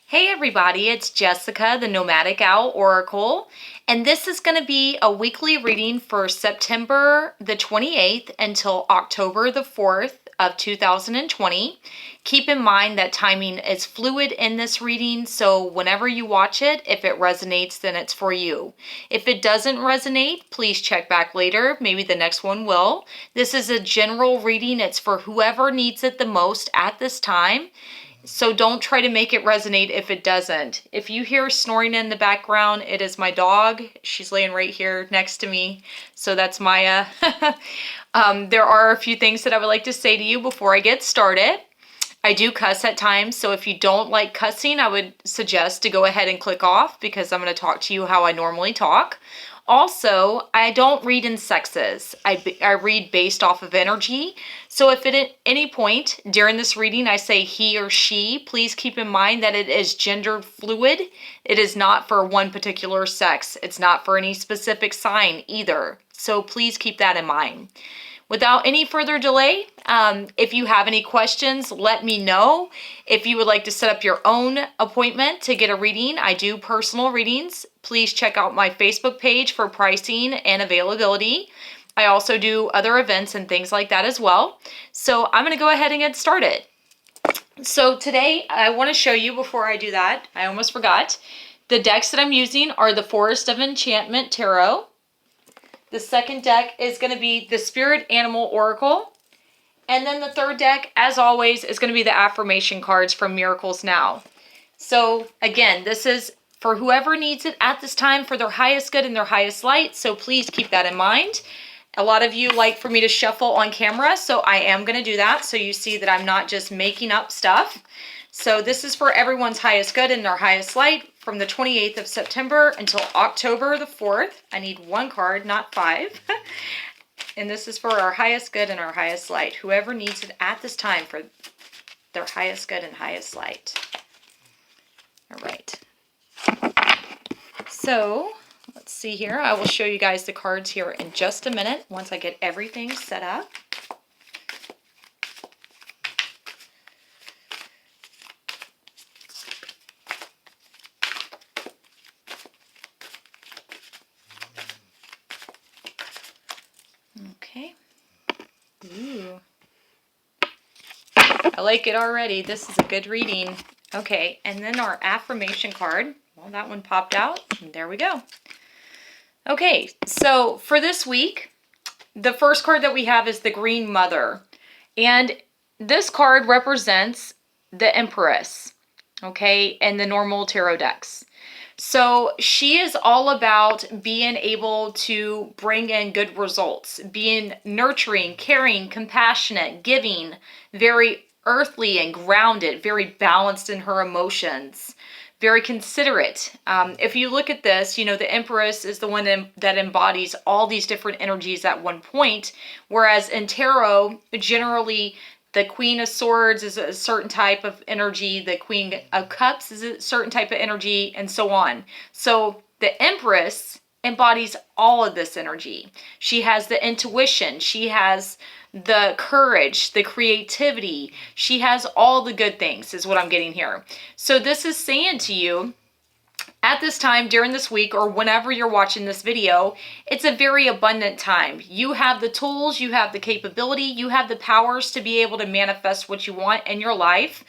Hey everybody, it's Jessica, the Nomadic Owl Oracle, and this is going to be a weekly reading for September the 28th until October the 4th of 2020. Keep in mind that timing is fluid in this reading, so whenever you watch it, if it resonates, then it's for you. If it doesn't resonate, please check back later. Maybe the next one will. This is a general reading. It's for whoever needs it the most at this time. So don't try to make it resonate if it doesn't. If you hear snoring in the background, it is my dog. She's laying right here next to me. So that's Maya. There are a few things that I would like to say to you before I get started. I do cuss at times, so if you don't like cussing, I would suggest to go ahead and click off because I'm going to talk to you how I normally talk. Also, I don't read in sexes. I read based off of energy. So if at any point during this reading I say he or she, please keep in mind that it is gender fluid. It is not for one particular sex. It's not for any specific sign either. So please keep that in mind. Without any further delay, if you have any questions, let me know. If you would like to set up your own appointment to get a reading, I do personal readings. Please check out my Facebook page for pricing and availability. I also do other events and things like that as well. So I'm going to go ahead and get started. So today I want to show you, before I do that, I almost forgot, the decks that I'm using are the Forest of Enchantment Tarot. The second deck is going to be the Spirit Animal Oracle. And then the third deck, as always, is going to be the affirmation cards from Miracles Now. So again, this is for whoever needs it at this time for their highest good and their highest light. So please keep that in mind. A lot of you like for me to shuffle on camera, so I am going to do that. So you see that I'm not just making up stuff. So this is for everyone's highest good and their highest light from the 28th of September until October the 4th. I need one card, not 5. And this is for our highest good and our highest light. Whoever needs it at this time for their highest good and highest light. All right. So let's see here. I will show you guys the cards here in just a minute once I get everything set up. Okay. Ooh. I like it already. This is a good reading. Okay, and then our affirmation card. Well, that one popped out. And there we go. Okay, so for this week, the first card that we have is the Green Mother. And this card represents the Empress, okay, in the normal tarot decks. So she is all about being able to bring in good results, being nurturing, caring, compassionate, giving, very earthly and grounded, very balanced in her emotions, very considerate. If you look at this, you know, the Empress is the one that embodies all these different energies at one point, whereas in tarot, generally, the Queen of Swords is a certain type of energy. The Queen of Cups is a certain type of energy, and so on. So the Empress embodies all of this energy. She has the intuition. She has the courage, the creativity. She has all the good things is what I'm getting here. So this is saying to you, at this time during this week or whenever you're watching this video, it's a very abundant time. You have the tools, you have the capability, you have the powers to be able to manifest what you want in your life.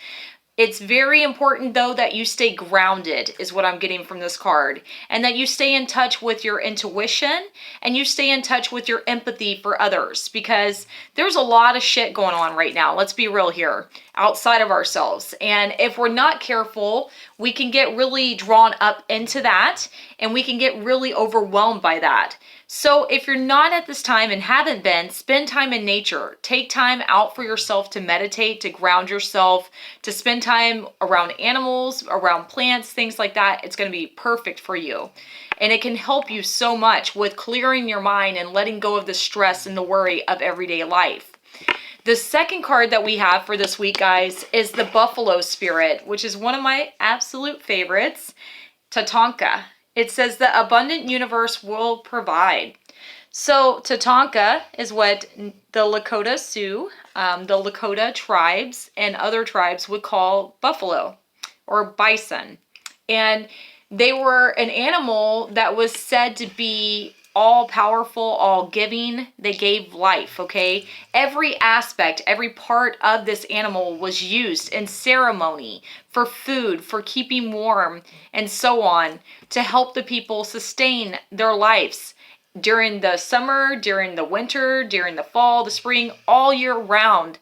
It's very important, though, that you stay grounded, is what I'm getting from this card, and that you stay in touch with your intuition and you stay in touch with your empathy for others, because there's a lot of shit going on right now. Let's be real here, outside of ourselves. And if we're not careful, we can get really drawn up into that and we can get really overwhelmed by that. So if you're not at this time and haven't been, spend time in nature. Take time out for yourself to meditate, to ground yourself, to spend time around animals, around plants, things like that. It's going to be perfect for you. And it can help you so much with clearing your mind and letting go of the stress and the worry of everyday life. The second card that we have for this week, guys, is the Buffalo Spirit, which is one of my absolute favorites, Tatanka. It says the abundant universe will provide. So Tatanka is what the Lakota Sioux, the Lakota tribes, and other tribes would call buffalo, or bison. And they were an animal that was said to be all powerful, all giving. They gave life, okay? Every aspect, every part of this animal was used in ceremony, for food, for keeping warm, and so on, to help the people sustain their lives during the summer, during the winter, during the fall, the spring, all year round.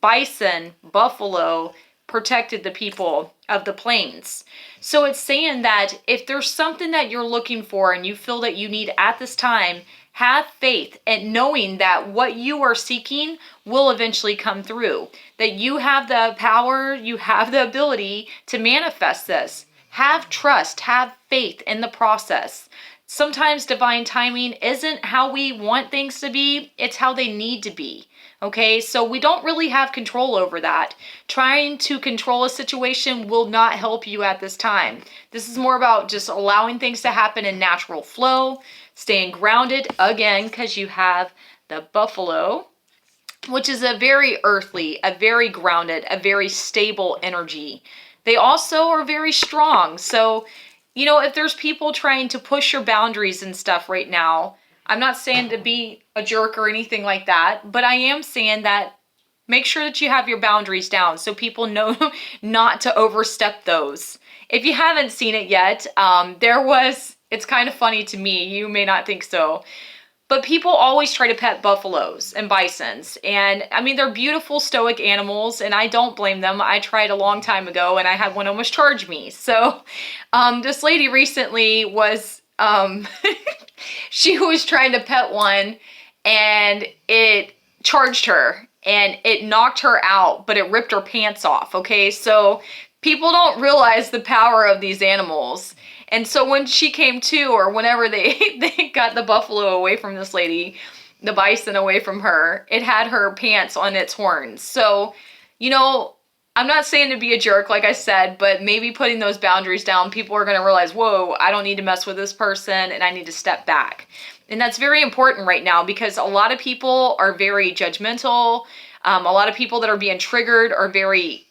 Bison, buffalo protected the people of the plains. So it's saying that if there's something that you're looking for and you feel that you need at this time, have faith and knowing that what you are seeking will eventually come through. That you have the power, you have the ability to manifest this. Have trust, have faith in the process. Sometimes divine timing isn't how we want things to be, it's how they need to be. Okay, so we don't really have control over that. Trying to control a situation will not help you at this time. This is more about just allowing things to happen in natural flow, staying grounded, again, because you have the buffalo, which is a very earthly, a very grounded, a very stable energy. They also are very strong. So, you know, if there's people trying to push your boundaries and stuff right now, I'm not saying to be a jerk or anything like that, but I am saying that make sure that you have your boundaries down so people know not to overstep those. If you haven't seen it yet, it's kind of funny to me, you may not think so, but people always try to pet buffaloes and bisons. And I mean, they're beautiful, stoic animals, and I don't blame them. I tried a long time ago and I had one almost charge me. So this lady recently was... she was trying to pet one and it charged her and it knocked her out, but it ripped her pants off, okay? So people don't realize the power of these animals. And so when she came to, or whenever they got the buffalo away from this lady, the bison away from her, it had her pants on its horns. So, you know, I'm not saying to be a jerk, like I said, but maybe putting those boundaries down, people are going to realize, whoa, I don't need to mess with this person and I need to step back. And that's very important right now because a lot of people are very judgmental. A lot of people that are being triggered are very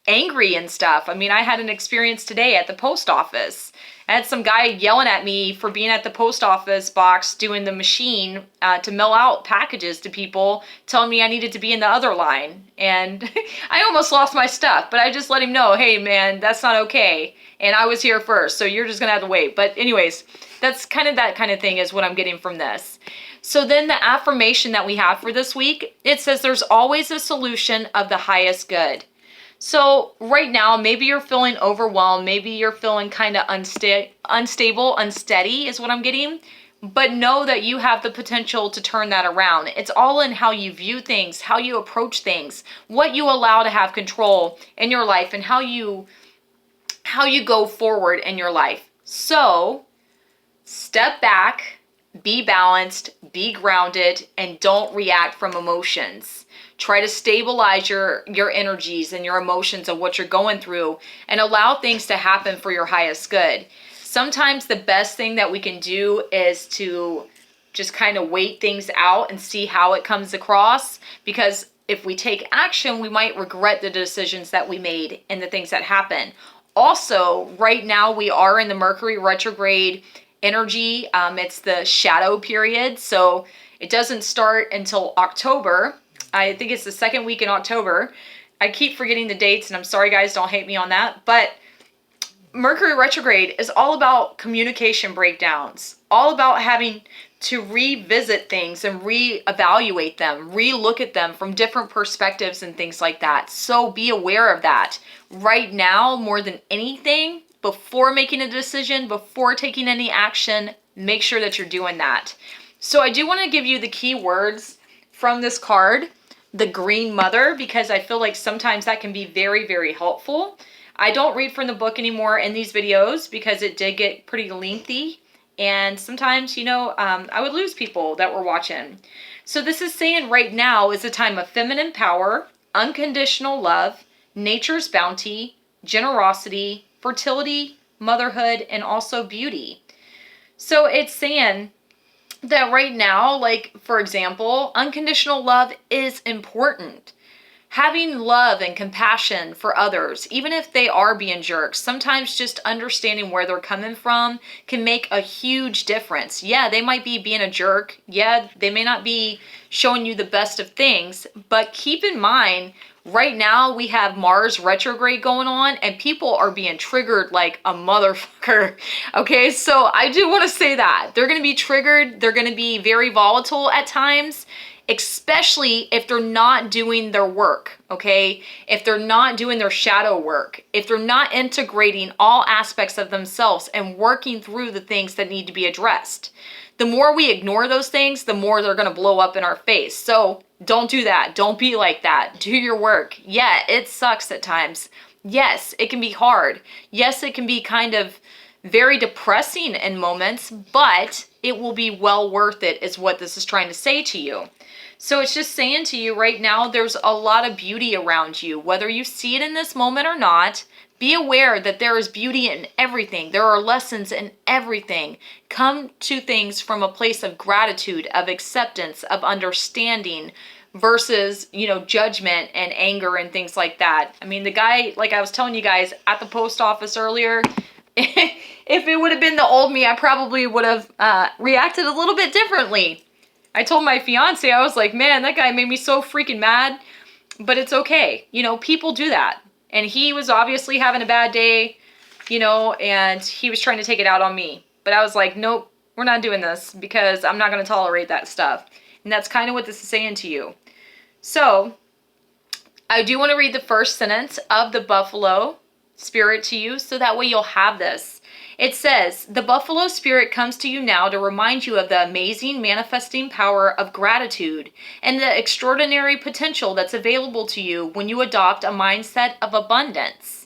angry and stuff. I mean, I had an experience today at the post office. I had some guy yelling at me for being at the post office box doing the machine to mail out packages to people, telling me I needed to be in the other line. And I almost lost my stuff, but I just let him know, hey man, that's not okay. And I was here first, so you're just gonna have to wait. But anyways, that's kind of that kind of thing is what I'm getting from this. So then the affirmation that we have for this week, it says there's always a solution of the highest good. So right now, maybe you're feeling overwhelmed. Maybe you're feeling kind of unstable, unsteady is what I'm getting. But know that you have the potential to turn that around. It's all in how you view things, how you approach things, what you allow to have control in your life, and how you go forward in your life. So step back, be balanced, be grounded, and don't react from emotions. Try to stabilize your energies and your emotions of what you're going through and allow things to happen for your highest good. Sometimes the best thing that we can do is to just kind of wait things out and see how it comes across, because if we take action, we might regret the decisions that we made and the things that happen. Also, right now we are in the Mercury retrograde energy. It's the shadow period, so it doesn't start until October. I think it's the second week in October. I keep forgetting the dates, and I'm sorry guys, don't hate me on that. But Mercury retrograde is all about communication breakdowns, all about having to revisit things and reevaluate them, relook at them from different perspectives and things like that. So be aware of that. Right now, more than anything, before making a decision, before taking any action, make sure that you're doing that. So I do want to give you the key words from this card, the Green Mother, because I feel like sometimes that can be very, very helpful. I don't read from the book anymore in these videos because it did get pretty lengthy. And sometimes, you know, I would lose people that were watching. So this is saying right now is a time of feminine power, unconditional love, nature's bounty, generosity, fertility, motherhood, and also beauty. So it's saying that right now, like, for example, unconditional love is important. Having love and compassion for others, even if they are being jerks, sometimes just understanding where they're coming from can make a huge difference. Yeah, they might be being a jerk. Yeah, they may not be showing you the best of things, but keep in mind, right now we have Mars retrograde going on and people are being triggered like a motherfucker. Okay, so I do want to say that. They're going to be triggered. They're going to be very volatile at times, especially if they're not doing their work, okay? If they're not doing their shadow work, if they're not integrating all aspects of themselves and working through the things that need to be addressed. The more we ignore those things, the more they're gonna blow up in our face. So don't do that. Don't be like that. Do your work. Yeah, it sucks at times. Yes, it can be hard. Yes, it can be kind of very depressing in moments, but it will be well worth it, is what this is trying to say to you. So it's just saying to you right now, there's a lot of beauty around you. Whether you see it in this moment or not, be aware that there is beauty in everything. There are lessons in everything. Come to things from a place of gratitude, of acceptance, of understanding, versus, judgment and anger and things like that. I mean, the guy, like I was telling you guys at the post office earlier, if it would have been the old me, I probably would have reacted a little bit differently. I told my fiance, I was like, man, that guy made me so freaking mad, but it's okay. People do that. And he was obviously having a bad day, and he was trying to take it out on me. But I was like, nope, we're not doing this because I'm not going to tolerate that stuff. And that's kind of what this is saying to you. So I do want to read the first sentence of the Buffalo Spirit to you, so that way you'll have this. It says, the Buffalo Spirit comes to you now to remind you of the amazing manifesting power of gratitude and the extraordinary potential that's available to you when you adopt a mindset of abundance.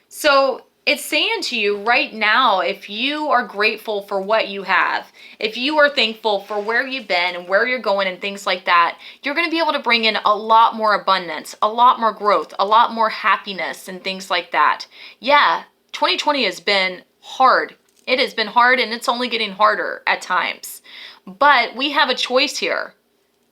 So it's saying to you right now, if you are grateful for what you have, if you are thankful for where you've been and where you're going and things like that, you're going to be able to bring in a lot more abundance, a lot more growth, a lot more happiness and things like that. Yeah. 2020 has been hard. It has been hard, and it's only getting harder at times. But we have a choice here.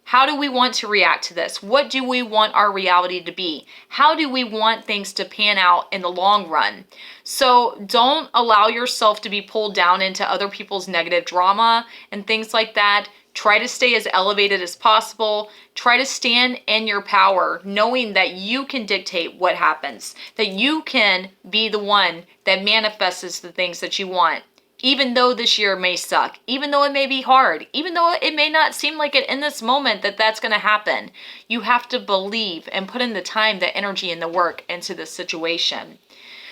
How do we want to react to this? What do we want our reality to be? How do we want things to pan out in the long run? So don't allow yourself to be pulled down into other people's negative drama and things like that. Try to stay as elevated as possible. Try to stand in your power, knowing that you can dictate what happens, that you can be the one that manifests the things that you want, even though this year may suck, even though it may be hard, even though it may not seem like it in this moment that that's going to happen. You have to believe and put in the time, the energy, and the work into this situation.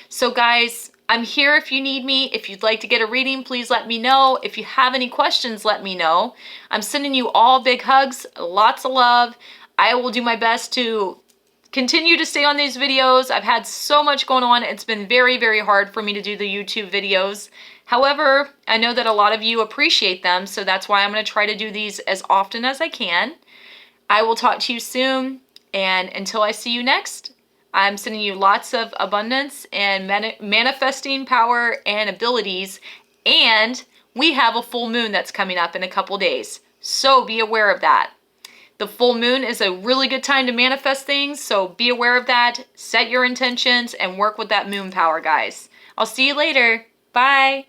So guys, I'm here if you need me. If you'd like to get a reading, please let me know. If you have any questions, let me know. I'm sending you all big hugs, lots of love. I will do my best to continue to stay on these videos. I've had so much going on. It's been very, very hard for me to do the YouTube videos. However, I know that a lot of you appreciate them, so that's why I'm going to try to do these as often as I can. I will talk to you soon, and until I see you next, I'm sending you lots of abundance and manifesting power and abilities, and we have a full moon that's coming up in a couple days, so be aware of that. The full moon is a really good time to manifest things, so be aware of that, set your intentions, and work with that moon power, guys. I'll see you later. Bye.